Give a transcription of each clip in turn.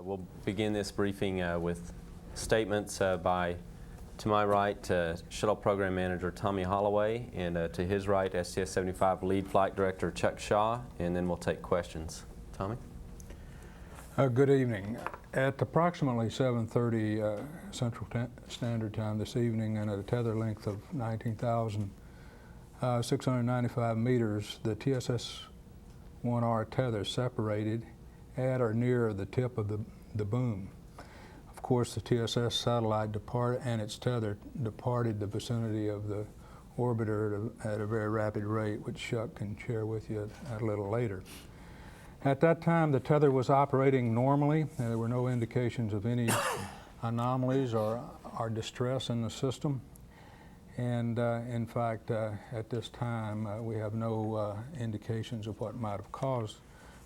We'll begin this briefing with statements by, to my right, Shuttle Program Manager Tommy Holloway, and to his right, STS-75 Lead Flight Director Chuck Shaw, and then we'll take questions. Tommy? Good evening. At approximately 7:30 Central Standard Time this evening, and at a tether length of 19,695 meters, the TSS-1R tether separated at or near the tip of the boom. Of course, the TSS satellite and its tether departed the vicinity of the orbiter at a very rapid rate, which Chuck can share with you a little later. At that time, the tether was operating normally, and there were no indications of any anomalies or distress in the system. And in fact, at this time, we have no indications of what might have caused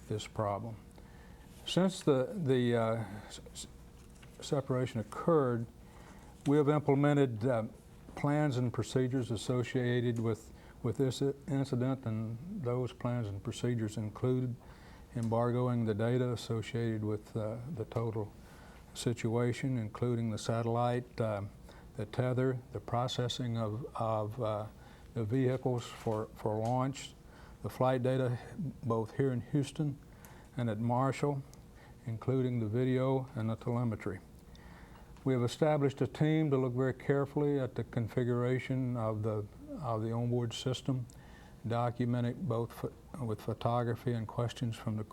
this problem. Since the separation occurred, we have implemented plans and procedures associated with this incident, and those plans and procedures include embargoing the data associated with the total situation, including the satellite, the tether, the processing of the vehicles for launch, the flight data both here in Houston and at Marshall, including the video and the telemetry. We have established a team to look very carefully at the configuration of the onboard system, document it both with photography and questions from the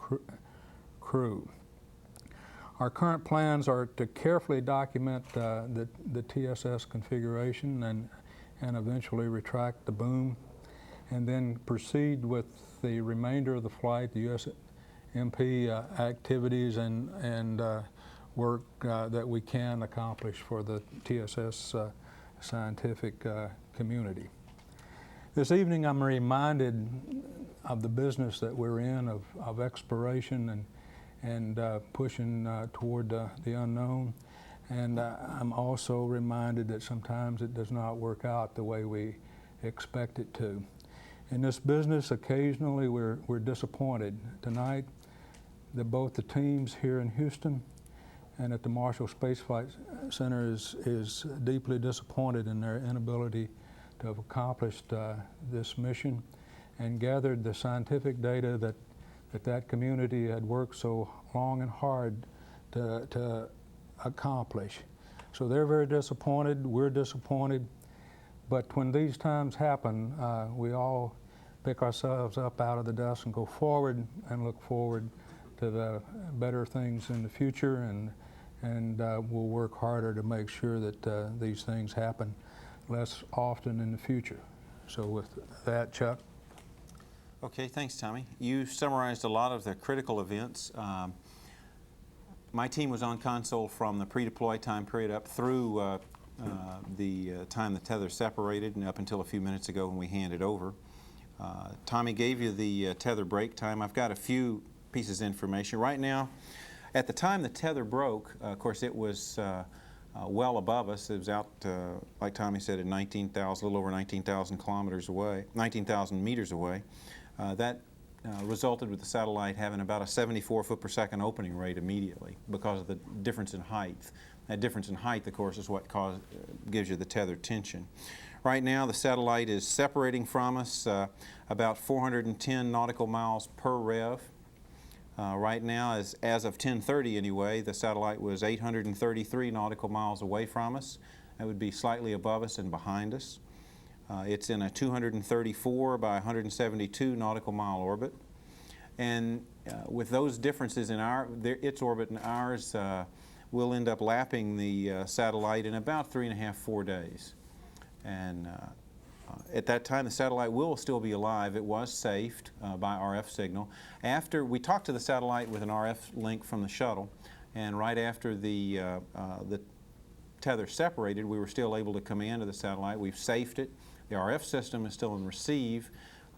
crew. Our current plans are to carefully document the TSS configuration and eventually retract the boom, and then proceed with the remainder of the flight, the USMP activities and work that we can accomplish for the TSS scientific community. This evening I'm reminded of the business that we're in, of exploration and pushing toward the unknown. And I'm also reminded that sometimes it does not work out the way we expect it to. In this business, occasionally we're disappointed. Tonight, both the teams here in Houston and at the Marshall Space Flight Center is deeply disappointed in their inability to have accomplished this mission and gathered the scientific data that community had worked so long and hard to accomplish. So they're very disappointed, we're disappointed, but when these times happen, we all pick ourselves up out of the dust and go forward and look forward to the better things in the future, and we'll work harder to make sure that these things happen less often in the future. So with that, Chuck. Okay, thanks, Tommy. You summarized a lot of the critical events. My team was on console from the pre-deploy time period up through the time the tether separated and up until a few minutes ago when we handed over. Tommy gave you the tether break time. I've got a few pieces of information. Right now, at the time the tether broke, of course it was well above us. It was out, like Tommy said, at 19,000, a little over 19,000 kilometers away, 19,000 meters away. That resulted with the satellite having about a 74 foot per second opening rate immediately because of the difference in height. That difference in height, of course, is what gives you the tether tension. Right now, the satellite is separating from us about 410 nautical miles per rev. Right now, as of 10:30 anyway, the satellite was 833 nautical miles away from us. That would be slightly above us and behind us. It's in a 234 by 172 nautical mile orbit. And with those differences in its orbit and ours, we'll end up lapping the satellite in about 3.5, 4 days. And at that time, the satellite will still be alive. It was safed by RF signal. After we talked to the satellite with an RF link from the shuttle, and right after the tether separated, we were still able to command to the satellite. We've safed it. The RF system is still in receive.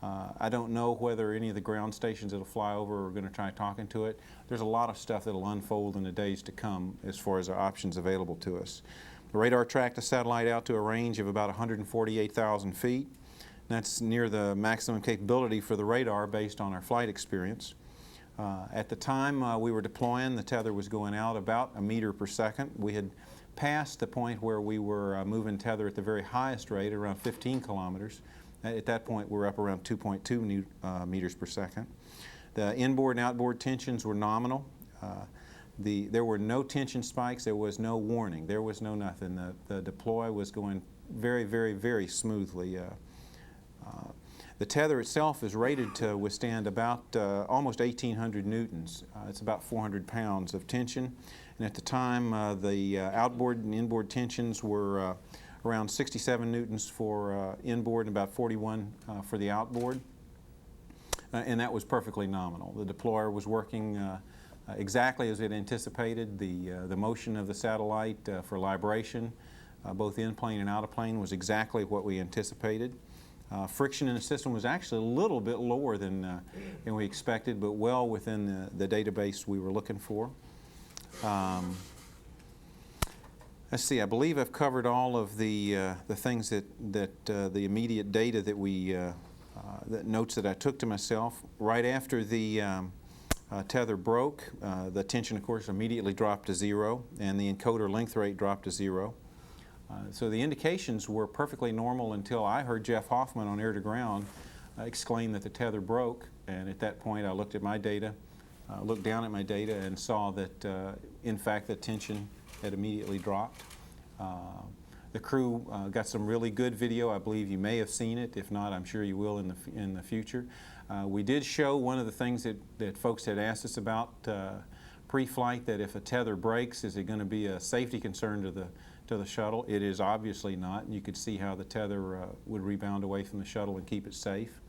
I don't know whether any of the ground stations that'll fly over are going to try talking to it. There's a lot of stuff that'll unfold in the days to come as far as our options available to us. The radar tracked the satellite out to a range of about 148,000 feet. That's near the maximum capability for the radar based on our flight experience. At the time we were deploying, the tether was going out about a meter per second. We had passed the point where we were moving tether at the very highest rate, around 15 kilometers. At that point, we were up around 2.2 meters per second. The inboard and outboard tensions were nominal. There were no tension spikes. There was no warning. There was no nothing. The deploy was going very, very, very smoothly. The tether itself is rated to withstand about almost 1,800 newtons. It's about 400 pounds of tension. And at the time, the outboard and inboard tensions were around 67 newtons for inboard and about 41 for the outboard. And that was perfectly nominal. The deployer was working exactly as it anticipated. The motion of the satellite for libration, both in plane and out of plane, was exactly what we anticipated. Friction in the system was actually a little bit lower than we expected, but well within the database we were looking for. Let's see, I believe I've covered all of the things that the immediate data that the notes that I took to myself. Right after the tether broke, the tension, of course, immediately dropped to 0, and the encoder length rate dropped to 0. So the indications were perfectly normal until I heard Jeff Hoffman on air to ground exclaim that the tether broke, and at that point I looked at my data, looked down at my data, and saw that in fact the tension had immediately dropped. The crew got some really good video. I believe you may have seen it. If not, I'm sure you will in the future. We did show one of the things that folks had asked us about pre-flight, that if a tether breaks, is it going to be a safety concern to the shuttle? It is obviously not. You could see how the tether would rebound away from the shuttle and keep it safe.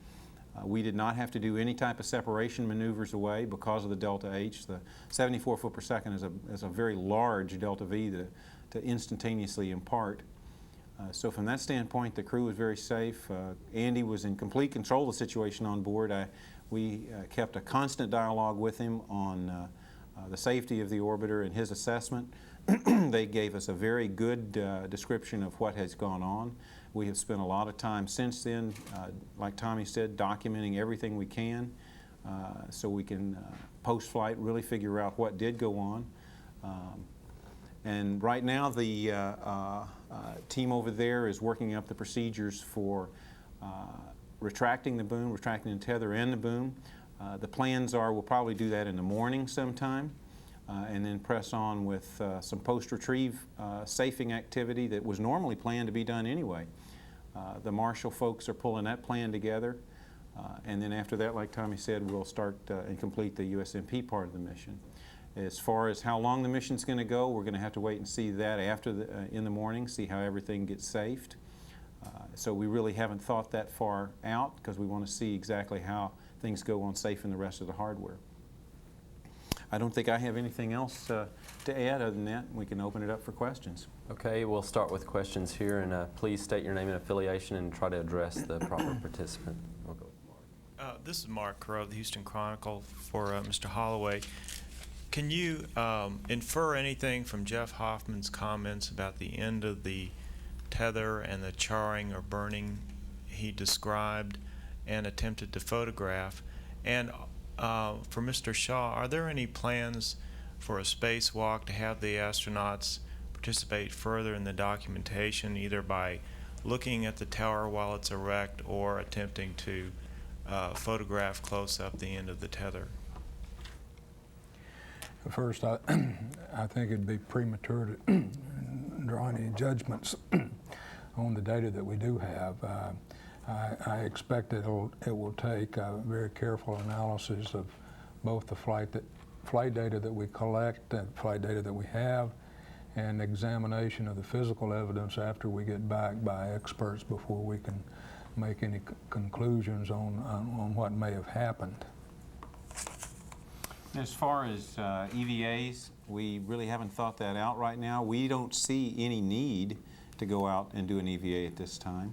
We did not have to do any type of separation maneuvers away because of the delta H. The 74 foot per second is a very large delta V to instantaneously impart. So from that standpoint, the crew was very safe. Andy was in complete control of the situation on board. We kept a constant dialogue with him on the safety of the orbiter and his assessment. They gave us a very good description of what has gone on. We have spent a lot of time since then, like Tommy said, documenting everything we can so we can post-flight really figure out what did go on. And right now the team over there is working up the procedures for retracting the boom, retracting the tether and the boom. The plans are we'll probably do that in the morning sometime. And then press on with some post-retrieve safing activity that was normally planned to be done anyway. The Marshall folks are pulling that plan together, and then after that, like Tommy said, we'll start and complete the USMP part of the mission. As far as how long the mission's going to go, we're going to have to wait and see that after in the morning, see how everything gets safed. So we really haven't thought that far out because we want to see exactly how things go on safing the rest of the hardware. I don't think I have anything else to add other than that. We can open it up for questions. Okay, we'll start with questions here, and please state your name and affiliation and try to address the proper participant. We'll go with Mark. This is Mark Crow of the Houston Chronicle for Mr. Holloway. Can you infer anything from Jeff Hoffman's comments about the end of the tether and the charring or burning he described and attempted to photograph? And for Mr. Shaw, are there any plans for a spacewalk to have the astronauts participate further in the documentation, either by looking at the tower while it's erect or attempting to photograph close up the end of the tether? First, I think it'd be premature to draw any judgments on the data that we do have. I expect it will take a very careful analysis of both the flight data that we collect, and flight data that we have, and examination of the physical evidence after we get back by experts before we can make any conclusions on what may have happened. As far as EVAs, we really haven't thought that out right now. We don't see any need to go out and do an EVA at this time.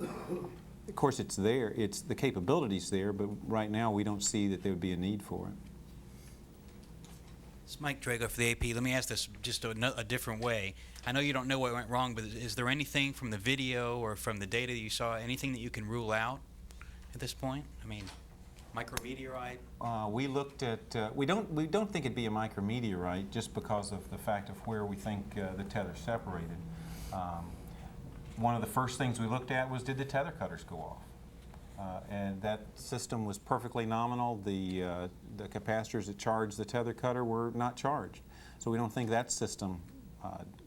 Of course, it's there. The capability's there, but right now we don't see that there would be a need for it. It's Mike Drago for the AP. Let me ask this just a different way. I know you don't know what went wrong, but is there anything from the video or from the data you saw, anything that you can rule out at this point? I mean, Micrometeorite? We looked at, we don't think it'd be a micrometeorite just because of the fact of where we think the tether separated. One of the first things we looked at was, did the tether cutters go off? And that system was perfectly nominal. The capacitors that charged the tether cutter were not charged. So we don't think that system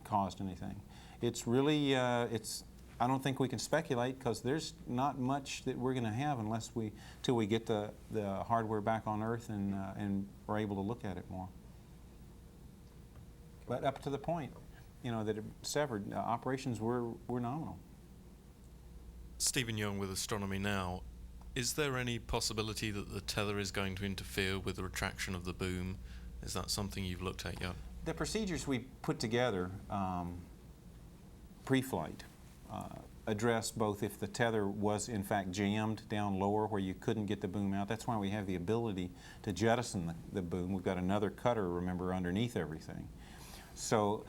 caused anything. It's really, I don't think we can speculate because there's not much that we're going to have till we get the hardware back on Earth and are able to look at it more. But up to the point, that it severed, operations were nominal. Stephen Young with Astronomy Now. Is there any possibility that the tether is going to interfere with the retraction of the boom? Is that something you've looked at yet? The procedures we put together pre-flight address both if the tether was in fact jammed down lower where you couldn't get the boom out. That's why we have the ability to jettison the boom. We've got another cutter, remember, underneath everything. So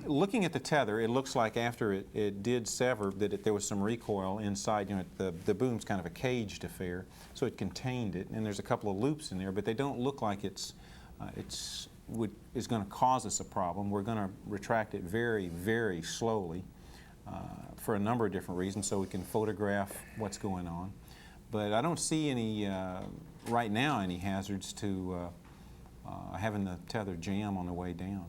looking at the tether, it looks like after it did sever that there was some recoil inside. The boom's kind of a caged affair, so it contained it, and there's a couple of loops in there, but they don't look like is going to cause us a problem. We're going to retract it very, very slowly for a number of different reasons, so we can photograph what's going on. But I don't see any, right now, any hazards to having the tether jam on the way down,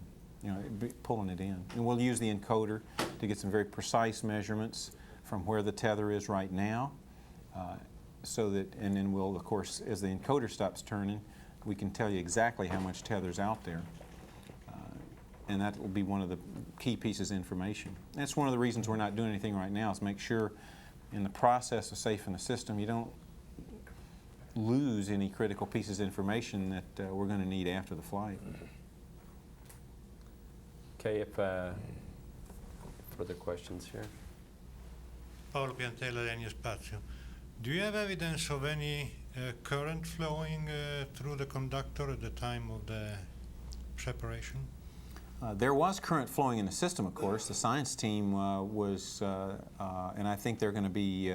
pulling it in. And we'll use the encoder to get some very precise measurements from where the tether is right now, and then we'll, of course, as the encoder stops turning, we can tell you exactly how much tether's out there. And that will be one of the key pieces of information. That's one of the reasons we're not doing anything right now, is make sure in the process of safing the system you don't lose any critical pieces of information that we're going to need after the flight. Okay, if further questions here? Paolo Piantella, Regno Spazio. Do you have evidence of any current flowing through the conductor at the time of the separation? There was current flowing in the system, of course. The science team was, and I think they're going to be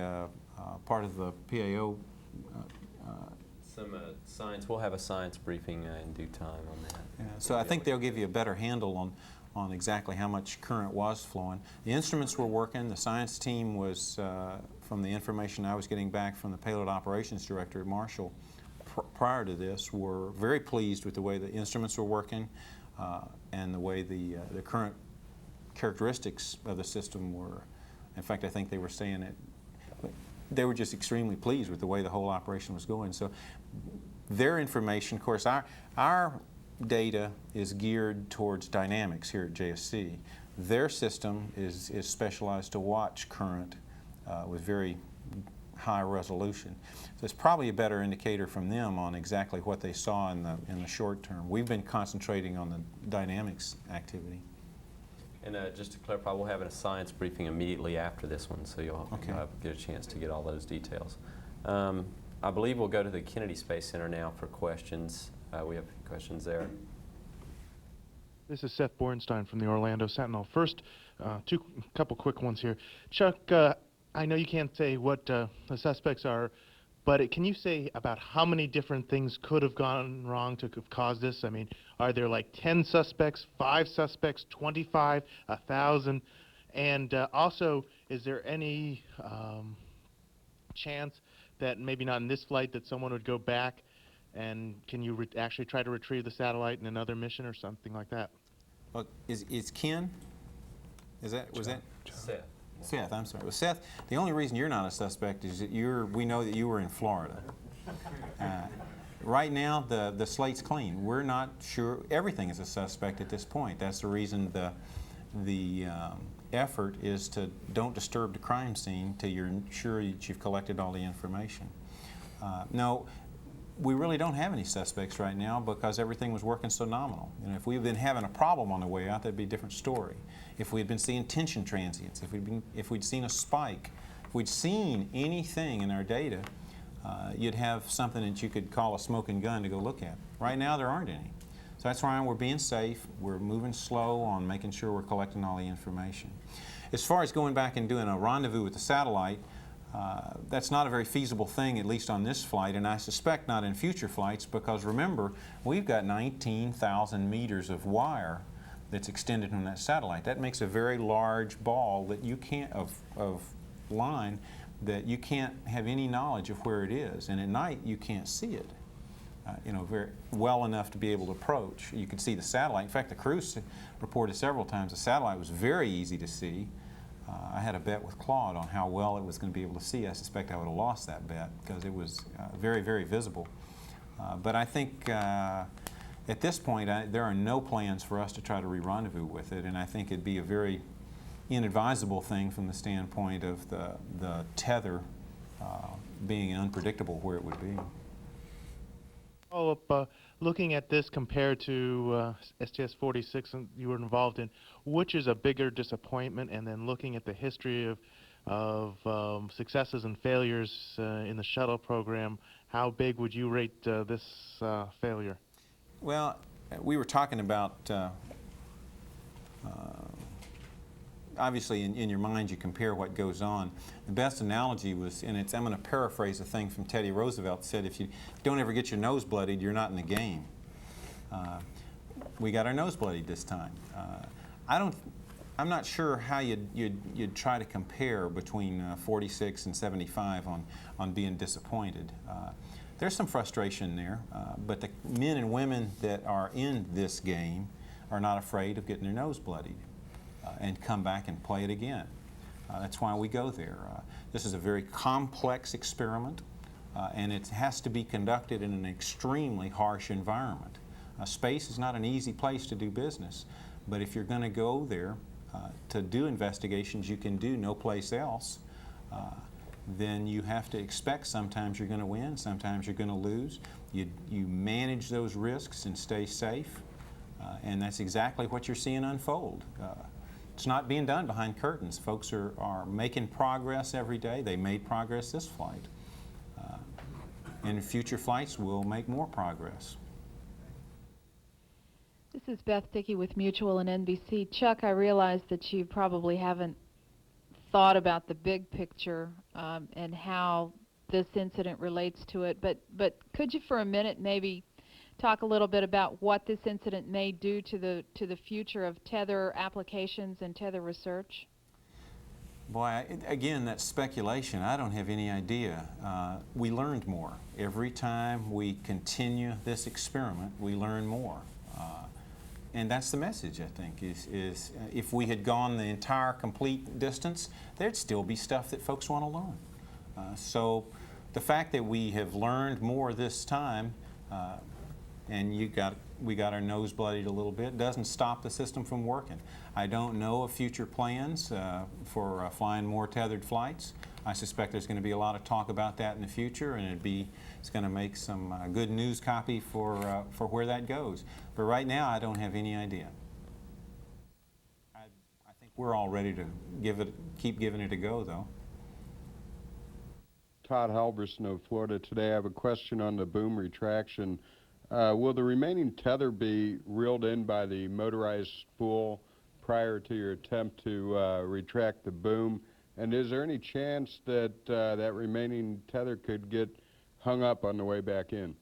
part of the PAO. Some science, we'll have a science briefing in due time on that. Yeah, so I think they'll give you a better handle on exactly how much current was flowing. The instruments were working. The science team was, from the information I was getting back from the payload operations director at Marshall prior to this, were very pleased with the way the instruments were working and the way the current characteristics of the system were. In fact, I think they were saying it. They were just extremely pleased with the way the whole operation was going. So their information, of course, our data is geared towards dynamics here at JSC. Their system is specialized to watch current with very high resolution. So it's probably a better indicator from them on exactly what they saw in the short term. We've been concentrating on the dynamics activity. And just to clarify, we'll have a science briefing immediately after this one, so you'll get a chance to get all those details. I believe we'll go to the Kennedy Space Center now for questions. We have questions there. This is Seth Bornstein from the Orlando Sentinel. First, couple quick ones here. Chuck, I know you can't say what the suspects are, but can you say about how many different things could have gone wrong to have caused this? I mean, are there like 10 suspects, 5 suspects, 25, 1,000? And also, is there any chance that maybe not in this flight that someone would go back and can you actually try to retrieve the satellite in another mission or something like that? Well, is Ken? Was that? Seth. Seth, I'm sorry. Well, Seth, the only reason you're not a suspect is that we know that you were in Florida. Right now, the slate's clean. We're not sure. Everything is a suspect at this point. That's the reason the effort is to don't disturb the crime scene till you're sure that you've collected all the information. No, we really don't have any suspects right now because everything was working so nominal. If we'd been having a problem on the way out, that'd be a different story. If we'd been seeing tension transients, if we'd seen a spike, if we'd seen anything in our data, you'd have something that you could call a smoking gun to go look at. Right now, there aren't any. So that's why we're being safe. We're moving slow on making sure we're collecting all the information. As far as going back and doing a rendezvous with the satellite, That's not a very feasible thing, at least on this flight, and I suspect not in future flights, because remember, we've got 19,000 meters of wire that's extended from that satellite. That makes a very large ball that you can't, of line, that you can't have any knowledge of where it is, and at night you can't see it. You know, very well enough to be able to approach. You could see the satellite. In fact, the crews reported several times the satellite was very easy to see. I had a bet with Claude on how well it was going to be able to see. I suspect I would have lost that bet because it was very, very visible. But I think at this point there are no plans for us to try to re-rendezvous with it, and I think it'd be a very inadvisable thing from the standpoint of the tether being unpredictable where it would be. Follow up, looking at this compared to STS-46 you were involved in, which is a bigger disappointment? And then looking at the history of successes and failures in the shuttle program, how big would you rate this failure? Well, we were talking about obviously in your mind you compare what goes on. The best analogy was, and I'm going to paraphrase a thing from Teddy Roosevelt, said, if you don't ever get your nose bloodied, you're not in the game. We got our nose bloodied this time. I'm not sure how you'd try to compare between 46 and 75 on being disappointed. There's some frustration there, but the men and women that are in this game are not afraid of getting their nose bloodied and come back and play it again. That's why we go there. This is a very complex experiment, and it has to be conducted in an extremely harsh environment. Space is not an easy place to do business, but if you're going to go there to do investigations you can do no place else, then you have to expect sometimes you're going to win, sometimes you're going to lose. You manage those risks and stay safe, and that's exactly what you're seeing unfold. It's not being done behind curtains. Folks are making progress every day. They made progress this flight. And in future flights we'll make more progress. This is Beth Dickey with Mutual and NBC. Chuck, I realize that you probably haven't thought about the big picture and how this incident relates to it, but could you for a minute maybe talk a little bit about what this incident may do to the future of tether applications and tether research? Boy, again, that's speculation. I don't have any idea. We learned more. Every time we continue this experiment, we learn more. And that's the message, I think, is if we had gone the entire complete distance, there'd still be stuff that folks want to learn. So the fact that we have learned more this time, and we got our nose bloodied a little bit, doesn't stop the system from working. I don't know of future plans for flying more tethered flights. I suspect there's going to be a lot of talk about that in the future, and it's going to make some good news copy for where that goes. But right now, I don't have any idea. I think we're all ready to keep giving it a go, though. Todd Halverson of Florida Today. I have a question on the boom retraction. Will the remaining tether be reeled in by the motorized spool prior to your attempt to retract the boom? And is there any chance that that remaining tether could get hung up on the way back in?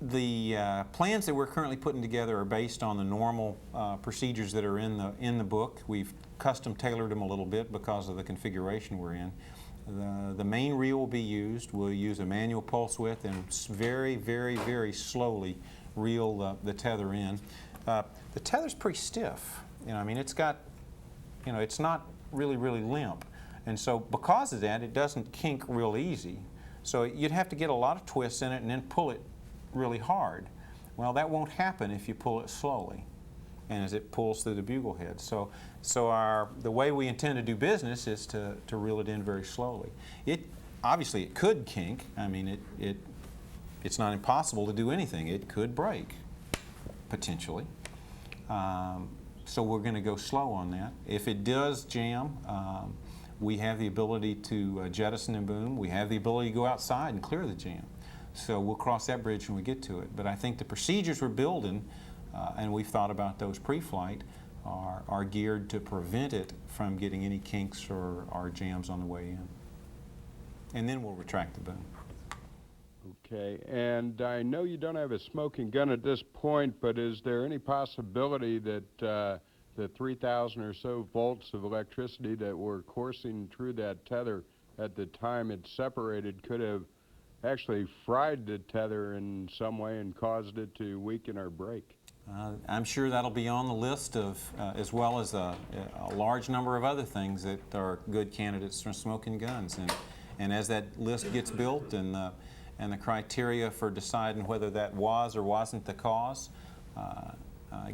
The plans that we're currently putting together are based on the normal procedures that are in the book. We've custom tailored them a little bit because of the configuration we're in. The main reel will be used. We'll use a manual pulse width and very, very, very slowly reel the tether in. The tether's pretty stiff. I mean, it's got, it's not really, really limp. And so because of that, it doesn't kink real easy. So you'd have to get a lot of twists in it and then pull it really hard. Well, that won't happen if you pull it slowly and as it pulls through the bugle head. So the way we intend to do business is to reel it in very slowly. Obviously it could kink. I mean, it's not impossible to do anything. It could break, potentially. So we're going to go slow on that. If it does jam, we have the ability to jettison and boom. We have the ability to go outside and clear the jam. So we'll cross that bridge when we get to it. But I think the procedures we're building, and we've thought about those pre-flight, are geared to prevent it from getting any kinks or jams on the way in. And then we'll retract the boom. Okay, and I know you don't have a smoking gun at this point, but is there any possibility that the 3,000 or so volts of electricity that were coursing through that tether at the time it separated could have actually fried the tether in some way and caused it to weaken or break? I'm sure that'll be on the list of, as well as a large number of other things that are good candidates for smoking guns. And as that list gets built and the criteria for deciding whether that was or wasn't the cause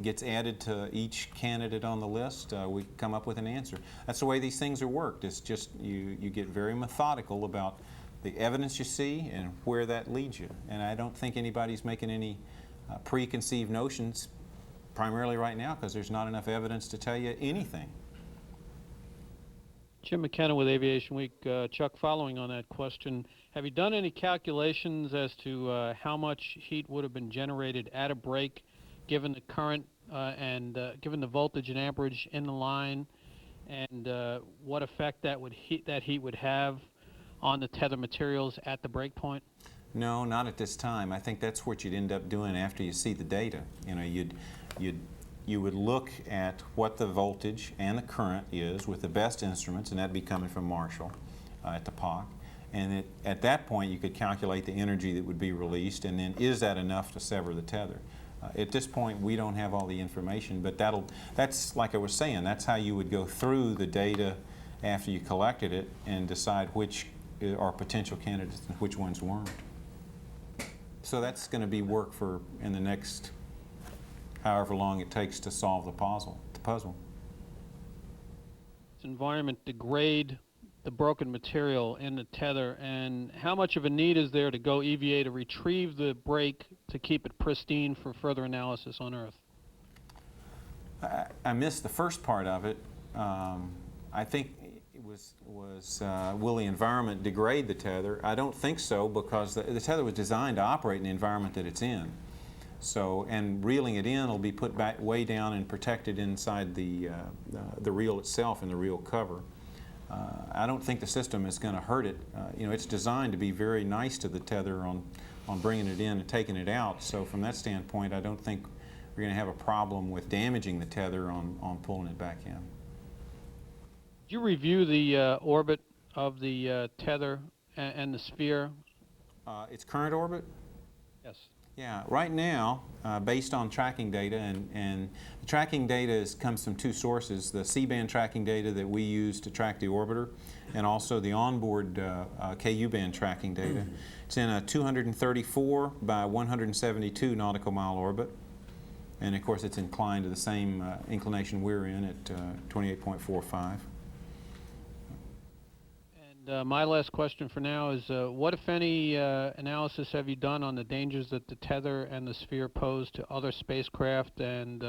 gets added to each candidate on the list, we come up with an answer. That's the way these things are worked. It's just you get very methodical about the evidence you see and where that leads you. And I don't think anybody's making any preconceived notions, primarily right now, because there's not enough evidence to tell you anything. Jim McKenna with Aviation Week. Chuck, following on that question, have you done any calculations as to how much heat would have been generated at a break given the current and given the voltage and amperage in the line, and what effect that heat would have on the tether materials at the break point? No, not at this time. I think that's what you'd end up doing after you see the data. You know, you would look at what the voltage and the current is with the best instruments, and that'd be coming from Marshall at the POC. And at that point, you could calculate the energy that would be released, and then is that enough to sever the tether? At this point, we don't have all the information, but that's like I was saying, that's how you would go through the data after you collected it and decide which are potential candidates and which ones weren't. So that's going to be work for in the next however long it takes to solve the puzzle. Does environment degrade the broken material in the tether, and how much of a need is there to go EVA to retrieve the break to keep it pristine for further analysis on Earth? I missed the first part of it. I think it was will the environment degrade the tether? I don't think so, because the tether was designed to operate in the environment that it's in. So, and reeling it in will be put back way down and protected inside the reel itself and the reel cover. I don't think the system is going to hurt it. You know, it's designed to be very nice to the tether on bringing it in and taking it out. So from that standpoint, I don't think we're going to have a problem with damaging the tether on pulling it back in. Did you review the orbit of the tether and the sphere? Its current orbit? Yes. Yeah, right now, based on tracking data, and the tracking data comes from two sources, the C-band tracking data that we use to track the orbiter, and also the onboard KU-band tracking data. It's in a 234 by 172 nautical mile orbit, and of course it's inclined to the same inclination we're in at 28.45. My last question for now is, what, if any, analysis have you done on the dangers that the tether and the sphere pose to other spacecraft, and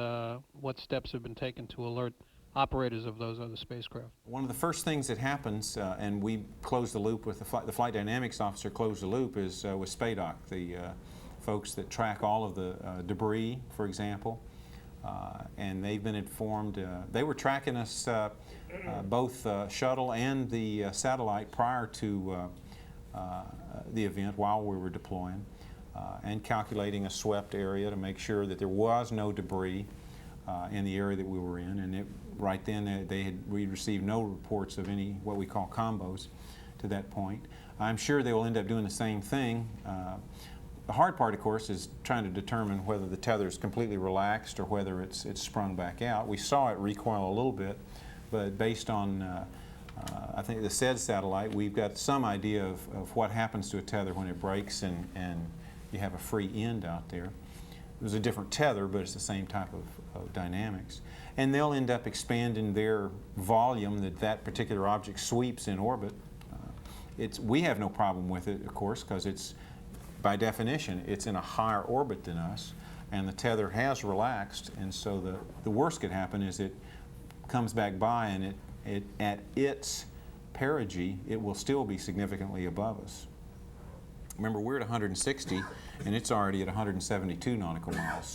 what steps have been taken to alert operators of those other spacecraft? One of the first things that happens, and we close the loop with the flight dynamics officer closed the loop, is with SPADOC, the folks that track all of the debris, for example. And they've been informed. They were tracking us, both shuttle and the satellite, prior to the event while we were deploying, and calculating a swept area to make sure that there was no debris in the area that we were in. And right then we received no reports of any what we call combos to that point. I'm sure they will end up doing the same thing. The hard part, of course, is trying to determine whether the tether is completely relaxed or whether it's sprung back out. We saw it recoil a little bit, but based on, I think, the SED satellite, we've got some idea of what happens to a tether when it breaks and you have a free end out there. It was a different tether, but it's the same type of dynamics. And they'll end up expanding their volume that particular object sweeps in orbit. We have no problem with it, of course, because it's, by definition, it's in a higher orbit than us, and the tether has relaxed, and so the worst could happen is it comes back by, and at its perigee, it will still be significantly above us. Remember, we're at 160, and it's already at 172 nautical miles,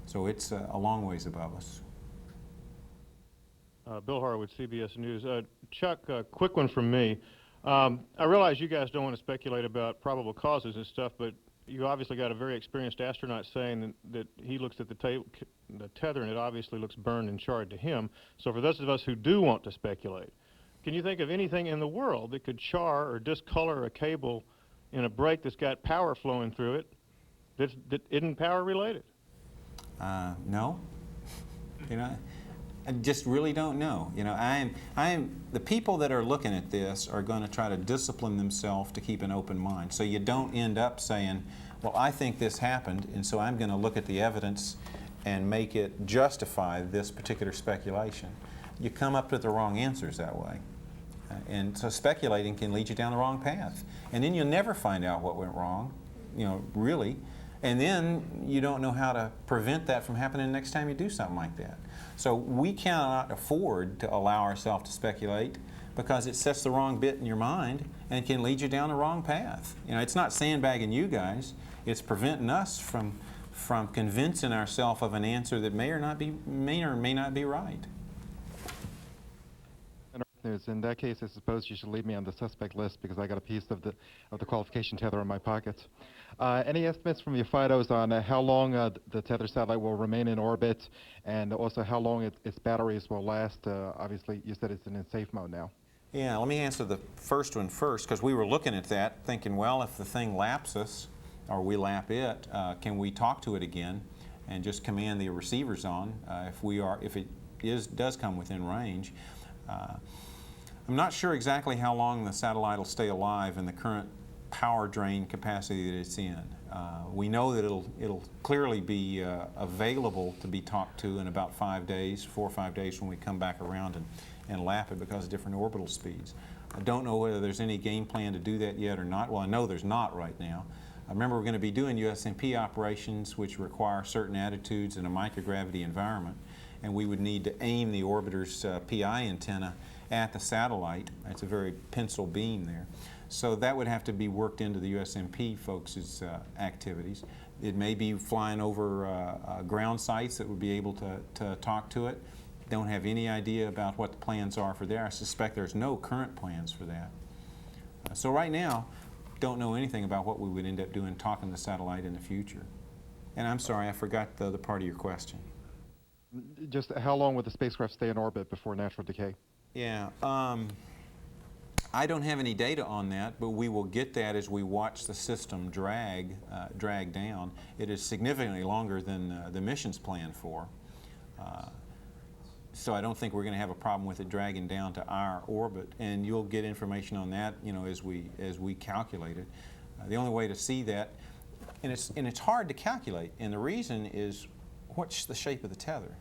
so it's a long ways above us. Bill Horowitz, CBS News. Chuck, quick one from me. I realize you guys don't want to speculate about probable causes and stuff, but you obviously got a very experienced astronaut saying that he looks at the tether and it obviously looks burned and charred to him. So for those of us who do want to speculate, can you think of anything in the world that could char or discolor a cable in a break that's got power flowing through it that isn't power related? No. You know, I just really don't know. You know, the people that are looking at this are going to try to discipline themselves to keep an open mind. So you don't end up saying, well, I think this happened, and so I'm going to look at the evidence and make it justify this particular speculation. You come up with the wrong answers that way. And so speculating can lead you down the wrong path. And then you'll never find out what went wrong, you know, really. And then you don't know how to prevent that from happening the next time you do something like that. So we cannot afford to allow ourselves to speculate because it sets the wrong bit in your mind and can lead you down the wrong path. You know, it's not sandbagging you guys, it's preventing us from convincing ourselves of an answer that may or may not be right. In that case, I suppose you should leave me on the suspect list because I got a piece of the qualification tether in my pocket. Any estimates from your FIDOs on how long the tether satellite will remain in orbit, and also how long its batteries will last? Obviously, you said it's in safe mode now. Yeah, let me answer the first one first, because we were looking at that, thinking, well, if the thing laps us, or we lap it, can we talk to it again and just command the receivers on if it does come within range? I'm not sure exactly how long the satellite will stay alive in the current power drain capacity that it's in. We know that it'll clearly be available to be talked to in about 5 days, 4 or 5 days when we come back around and lap it because of different orbital speeds. I don't know whether there's any game plan to do that yet or not. Well, I know there's not right now. I remember we're going to be doing USMP operations which require certain attitudes in a microgravity environment, and we would need to aim the orbiter's PI antenna at the satellite. It's a very pencil beam there. So that would have to be worked into the USMP folks' activities. It may be flying over ground sites that would be able to talk to it. Don't have any idea about what the plans are for there. I suspect there's no current plans for that. So right now, don't know anything about what we would end up doing talking to the satellite in the future. And I'm sorry, I forgot the other part of your question. Just how long would the spacecraft stay in orbit before natural decay? Yeah, I don't have any data on that, but we will get that as we watch the system drag down. It is significantly longer than the mission's planned for. So I don't think we're going to have a problem with it dragging down to our orbit, and you'll get information on that, you know, as we calculate it. The only way to see that, and it's hard to calculate, and the reason is what's the shape of the tether.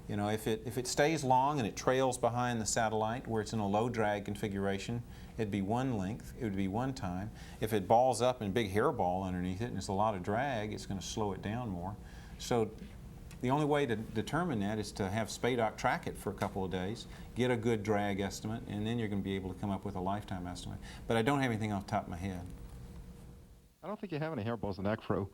You know, if it stays long and it trails behind the satellite where it's in a low drag configuration, it'd be one length, it would be one time. If it balls up in a big hairball underneath it and it's a lot of drag, it's going to slow it down more. So the only way to determine that is to have SPADOC track it for a couple of days, get a good drag estimate, and then you're going to be able to come up with a lifetime estimate. But I don't have anything off the top of my head. I don't think you have any hairballs in that crew.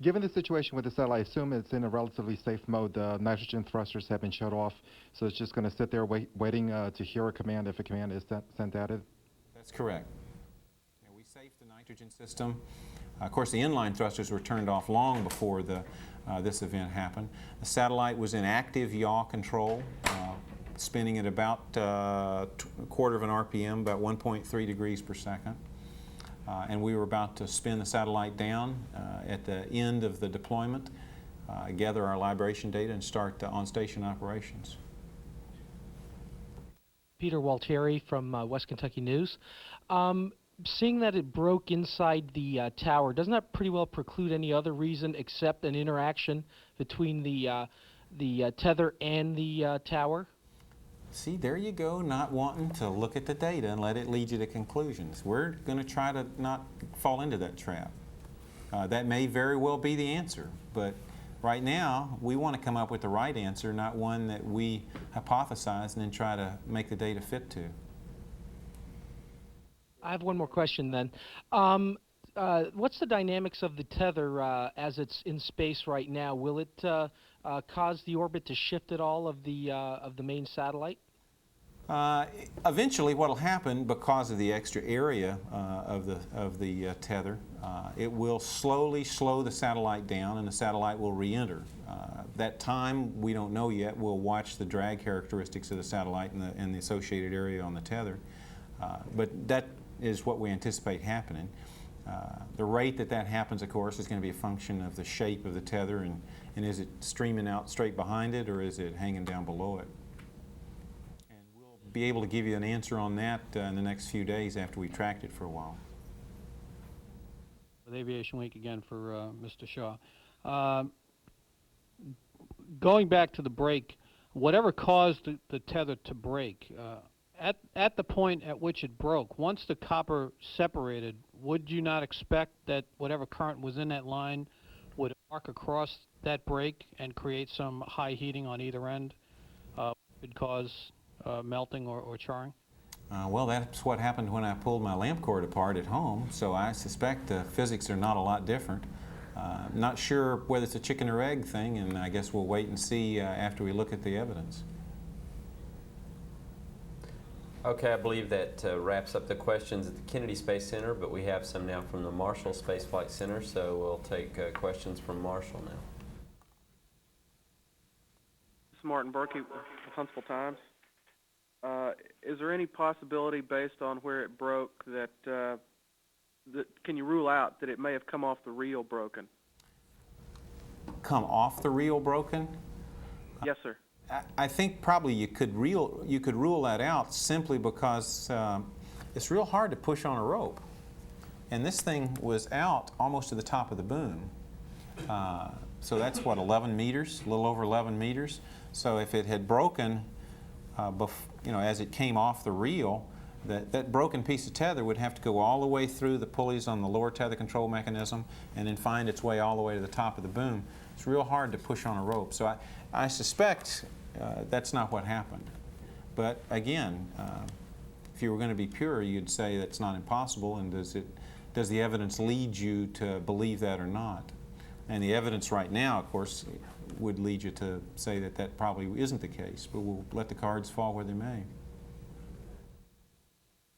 Given the situation with the satellite, I assume it's in a relatively safe mode. The nitrogen thrusters have been shut off, so it's just going to sit there waiting to hear a command if a command is sent at it? That's correct. Yeah, we safed the nitrogen system. Of course, the inline thrusters were turned off long before this event happened. The satellite was in active yaw control, spinning at about a quarter of an RPM, about 1.3 degrees per second. And we were about to spin the satellite down at the end of the deployment, gather our libration data, and start on-station operations. Peter Walteri from West Kentucky News. Seeing that it broke inside the tower, doesn't that pretty well preclude any other reason except an interaction between the tether and the tower? See, there you go, not wanting to look at the data and let it lead you to conclusions. We're going to try to not fall into that trap. That may very well be the answer, but right now we want to come up with the right answer, not one that we hypothesize and then try to make the data fit to. I have one more question then. What's the dynamics of the tether as it's in space right now? Will it cause the orbit to shift at all of the main satellite? Eventually, what will happen because of the extra area of the tether, it will slowly slow the satellite down, and the satellite will re-enter. That time we don't know yet. We'll watch the drag characteristics of the satellite and the associated area on the tether, but that is what we anticipate happening. The rate that happens, of course, is going to be a function of the shape of the tether, and is it streaming out straight behind it, or is it hanging down below it? Be able to give you an answer on that in the next few days after we tracked it for a while. With Aviation Week again for Mr. Shaw. Going back to the break, whatever caused the tether to break, at the point at which it broke, once the copper separated, would you not expect that whatever current was in that line would arc across that break and create some high heating on either end? Could cause melting or charring? Well, that's what happened when I pulled my lamp cord apart at home, so I suspect the physics are not a lot different. Not sure whether it's a chicken or egg thing, and I guess we'll wait and see after we look at the evidence. Okay, I believe that wraps up the questions at the Kennedy Space Center, but we have some now from the Marshall Space Flight Center, so we'll take questions from Marshall now. This is Martin Berkey with Huntsville Times. Is there any possibility, based on where it broke, that can you rule out that it may have come off the reel broken? Come off the reel broken? Yes, sir. I think probably you could rule that out simply because it's real hard to push on a rope, and this thing was out almost to the top of the boom. So that's what, 11 meters, a little over 11 meters. So if it had broken, as it came off the reel, that broken piece of tether would have to go all the way through the pulleys on the lower tether control mechanism and then find its way all the way to the top of the boom. It's real hard to push on a rope. So I suspect that's not what happened. But again, if you were going to be pure, you'd say that's not impossible, and does the evidence lead you to believe that or not? And the evidence right now, of course, would lead you to say that that probably isn't the case, but we'll let the cards fall where they may.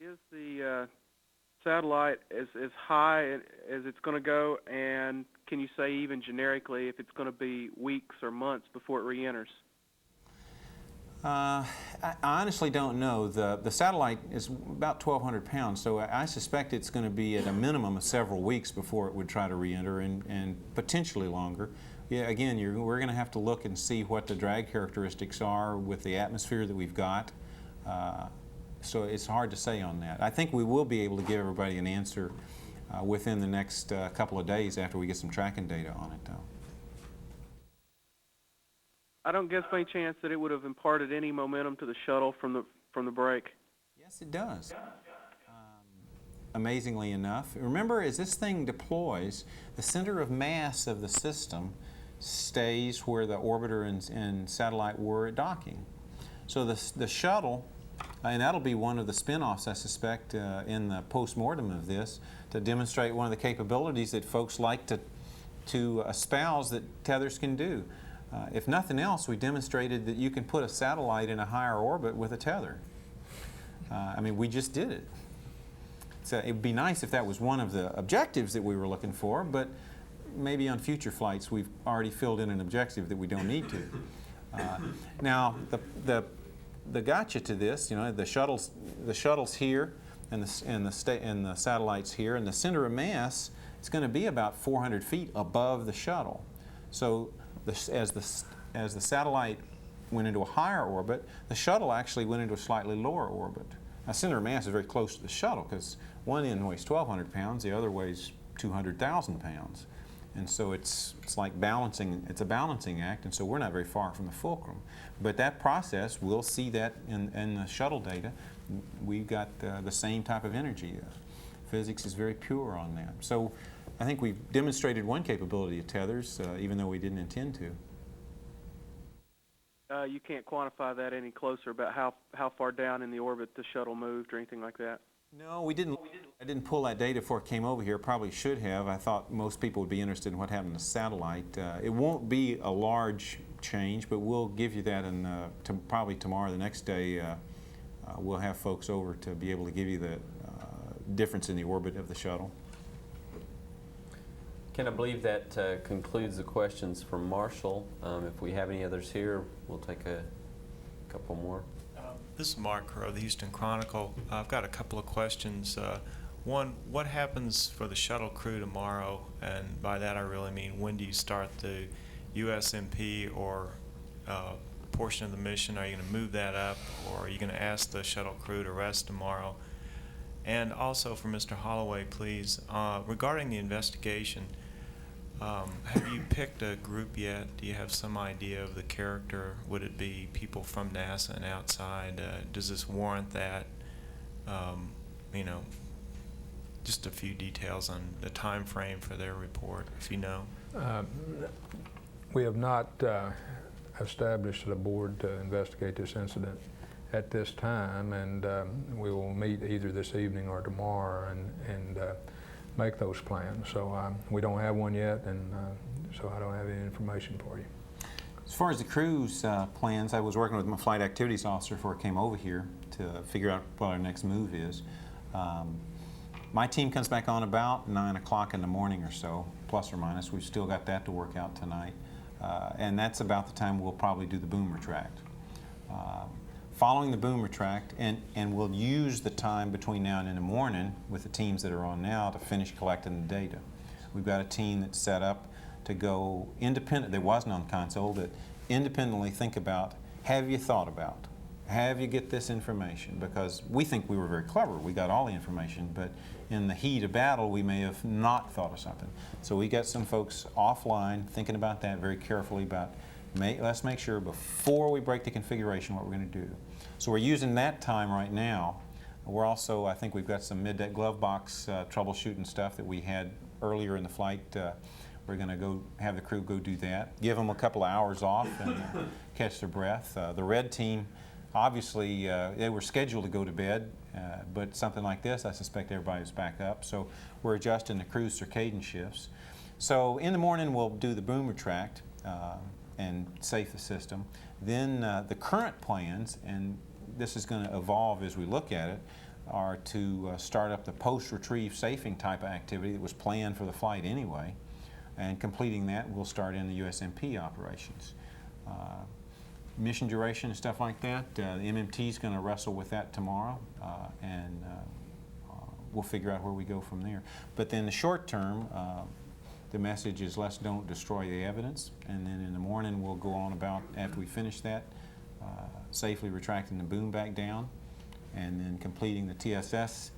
Is the satellite as high as it's going to go, and can you say even generically if it's going to be weeks or months before it re-enters? I honestly don't know. The satellite is about 1,200 pounds, so I suspect it's going to be at a minimum of several weeks before it would try to re-enter, and potentially longer. Yeah, again, we're going to have to look and see what the drag characteristics are with the atmosphere that we've got. So it's hard to say on that. I think we will be able to give everybody an answer within the next couple of days after we get some tracking data on it, though. I don't guess by any chance that it would have imparted any momentum to the shuttle from the break. Yes, it does. Amazingly enough. Remember, as this thing deploys, the center of mass of the system stays where the orbiter and satellite were at docking. So the shuttle, and that'll be one of the spin-offs, I suspect, in the post-mortem of this, to demonstrate one of the capabilities that folks like to espouse that tethers can do. If nothing else, we demonstrated that you can put a satellite in a higher orbit with a tether. I mean, we just did it. So it would be nice if that was one of the objectives that we were looking for, but maybe on future flights we've already filled in an objective that we don't need to. Now, the gotcha to this, the shuttle's here, and the satellite's here, and the center of mass is going to be about 400 feet above the shuttle. So as the satellite went into a higher orbit, the shuttle actually went into a slightly lower orbit. Now, center of mass is very close to the shuttle because one end weighs 1,200 pounds, the other weighs 200,000 pounds. And so it's like balancing, it's a balancing act, and so we're not very far from the fulcrum. But that process, we'll see that in the shuttle data. We've got the same type of energy. Physics is very pure on that. So I think we've demonstrated one capability of tethers, even though we didn't intend to. You can't quantify that any closer about how far down in the orbit the shuttle moved or anything like that? No, we didn't. I didn't pull that data before it came over here. Probably should have. I thought most people would be interested in what happened to the satellite. It won't be a large change, but we'll give you that in probably tomorrow, the next day. We'll have folks over to be able to give you the difference in the orbit of the shuttle. Ken, I believe that concludes the questions from Marshall. If we have any others here, we'll take a couple more. This is Mark Crow, the Houston Chronicle. I've got a couple of questions. One, what happens for the shuttle crew tomorrow? And by that I really mean, when do you start the USMP or portion of the mission? Are you going to move that up, or are you going to ask the shuttle crew to rest tomorrow? And also for Mr. Holloway, please, regarding the investigation, have you picked a group yet? Do you have some idea of the character? Would it be people from NASA and outside? Does this warrant that? You know, just a few details on the time frame for their report, if you know. We have not established a board to investigate this incident at this time, and we will meet either this evening or tomorrow and make those plans. So we don't have one yet, and so I don't have any information for you. As far as the crew's plans, I was working with my flight activities officer before I came over here to figure out what our next move is. My team comes back on about 9 o'clock in the morning or so, plus or minus. We've still got that to work out tonight. And that's about the time we'll probably do the boom retract. Following the boom retract, and we'll use the time between now and in the morning with the teams that are on now to finish collecting the data. We've got a team that's set up to go independent, that wasn't on console, that independently think about, have you thought about, have you get this information? Because we think we were very clever, we got all the information, but in the heat of battle we may have not thought of something. So we got some folks offline thinking about that very carefully about, let's make sure before we break the configuration what we're going to do. So we're using that time right now. We're also, I think we've got some mid-deck glove box troubleshooting stuff that we had earlier in the flight. We're going to go have the crew go do that, give them a couple of hours off and catch their breath. The red team, obviously, they were scheduled to go to bed, but something like this, I suspect everybody's back up. So we're adjusting the crew's circadian shifts. So in the morning, we'll do the boom retract and safe the system. Then the current plans, and this is going to evolve as we look at it, are to start up the post-retrieve safing type of activity that was planned for the flight anyway. And completing that, we'll start in the USMP operations. Mission duration and stuff like that, the MMT is going to wrestle with that tomorrow, and we'll figure out where we go from there. But then the short term, the message is let's don't destroy the evidence, and then in the morning we'll go on about, after we finish that, safely retracting the boom back down, and then completing the TSS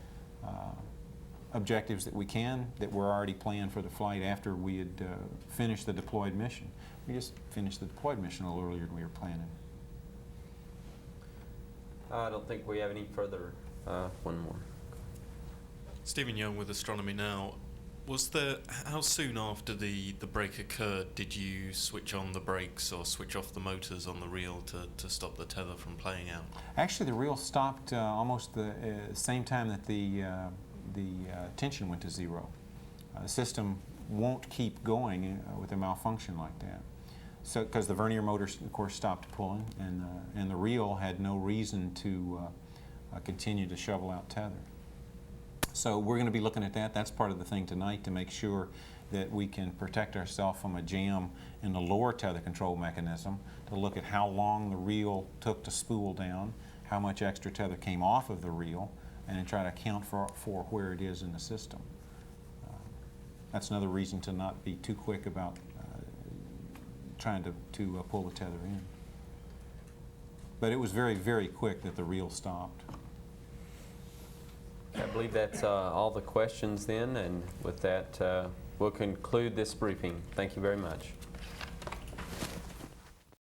objectives that we can, that were already planned for the flight after we had finished the deployed mission. We just finished the deployed mission a little earlier than we were planning. I don't think we have any further. One more. Stephen Young with Astronomy Now. Was there, how soon after the break occurred did you switch on the brakes or switch off the motors on the reel to stop the tether from playing out? Actually, the reel stopped almost the same time that the tension went to zero. The system won't keep going with a malfunction like that. So, because the vernier motor, of course, stopped pulling, and the reel had no reason to continue to shovel out tether. So we're going to be looking at that. That's part of the thing tonight, to make sure that we can protect ourselves from a jam in the lower tether control mechanism, to look at how long the reel took to spool down, how much extra tether came off of the reel, and then try to account for where it is in the system. That's another reason to not be too quick about trying to pull the tether in. But it was very, very quick that the reel stopped. I believe that's all the questions then, and with that, we'll conclude this briefing. Thank you very much.